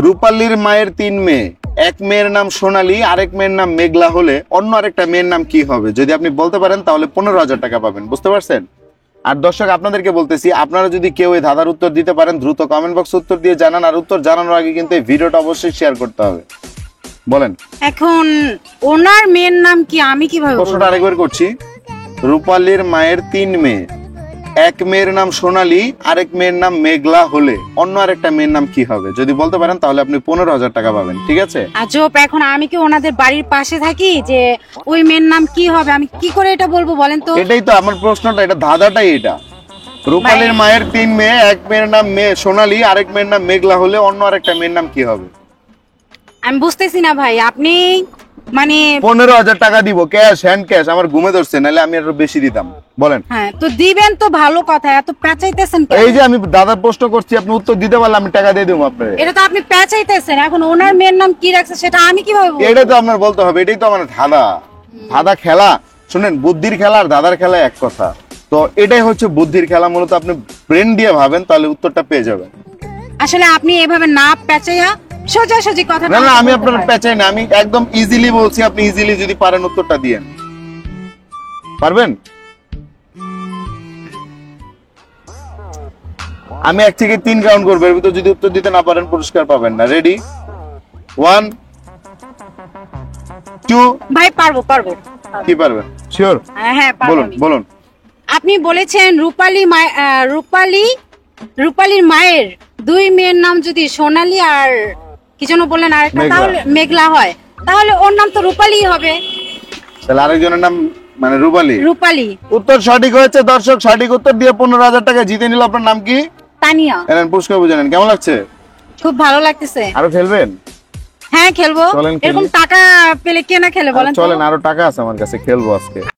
রূপালীর মায়ের 3 মেয়ে, এক মেয়ের নাম সোনালী, আরেক মেয়ের নাম মেঘলা হলে অন্য আরেকটা মেয়ের নাম কি হবে? যদি আপনি বলতে পারেন তাহলে 15,000 টাকা পাবেন। বুঝতে পারছেন? আর দর্শক আপনাদেরকে বলতেছি, আপনারা যদি কেউ এই ধাঁধার উত্তর দিতে পারেন দ্রুত কমেন্ট বক্সে উত্তর দিয়ে জানান। আর উত্তর জানানোর আগে কিন্তু এই ভিডিওটা অবশ্যই শেয়ার করতে হবে। বলেন, এখন ওনার মেয়ের নাম কি আমি কিভাবে বলবো? প্রশ্নটা আরেকবার করছি। রূপালীর মায়ের 3 মেয়ে, এক মেয়ের নাম সোনালী, আরেক মেয়ের নাম মেঘলা হলে অন্য আরেকটা মেয়ের নাম কি হবে? যদি বলতে পারেন তাহলে আপনি 15,000 টাকা পাবেন। ঠিক আছে? আজব, এখন আমি কি ওনাদের বাড়ির পাশে থাকি যে ওই মেয়ের নাম কি হবে আমি কি করে এটা বলবো বলেন তো? এটাই তো আমার প্রশ্নটা, এটা ধাঁধাটাই এটা। রূপালীর মায়ের 3 মেয়ে, এক মেয়ের নাম সোনালী, আরেক মেয়ের নাম মেঘলা হলে অন্য আরেকটা মেয়ের নাম কি হবে? আমি বুঝতেছি না ভাই, আপনি মানে 15,000 টাকা দিব, ক্যাশ, হ্যান্ড ক্যাশ। আমার ঘুমে ধরছে, নাহলে আমি আরো বেশি দিতাম। বলেন। হ্যাঁ তো দিবেন তো ভালো কথা, এত পেঁচাইতেছেন কেন? এই যে আমি দাদা প্রশ্ন করছি, আপনি উত্তর দিতে পারলে আমি টাকা দিয়ে দেবো আপনার। এটা তো আপনি পেঁচাইতেছেন। এখন ওনার মেয়ের নাম কি রাখছে সেটা আমি কিভাবে বলবো? এটাই তো আপনার বলতে হবে, এটাই তো আমার ধাঁধা। ধাঁধা খেলা, শুনেন, বুদ্ধির খেলা আর দাদার খেলা এক কথা। তো এটাই হচ্ছে বুদ্ধির খেলা। মূলত আপনি ব্রেন দিয়ে ভাবেন তাহলে উত্তরটা পেয়ে যাবেন। আসলে আপনি এভাবে না পেঁচাইয়া সোজাসুজি কথা না না, আমি আপনার পেঁচাই না, আমি একদম ইজিলি বলছি। আপনি ইজিলি যদি পারেন উত্তরটা দিয়েন। পারবেন? আমি 1 থেকে 3 রাউন্ড করবো, এর ভিতর যদি উত্তর দিতে না পারেন পুরস্কার পাবেন না। রেডি? 1 2। ভাই পারবো পারবো। কি পারবেন? শিওর? হ্যাঁ পারবো বলুন আমি। বলুন। আপনি বলেছেন রূপালীর মায়ের 2 মেয়ের নাম যদি সোনালী আর কি যেন বললেন আরেকটা, মেঘলা। তাহলে মেঘলা হয়, তাহলে ওর নাম তো রূপালী হবে। তাহলে আরেকজনের নাম মানে রূপালী। রূপালী। উত্তর সঠিক হয়েছে দর্শক, সঠিক উত্তর দিয়ে 15,000 টাকা জিতে নিল। আপনার নাম কি? তানিয়া। এনেন পুরস্কার বুঝে নেন। কেমন লাগছে? খুব ভালো লাগতেছে। আরো খেলবেন? হ্যাঁ খেলবো। চলেন খেলি। এরকম টাকা পেলে কে না খেলে বলেন তো? চলেন, আরো টাকা আছে আমার কাছে, খেলবো আজকে।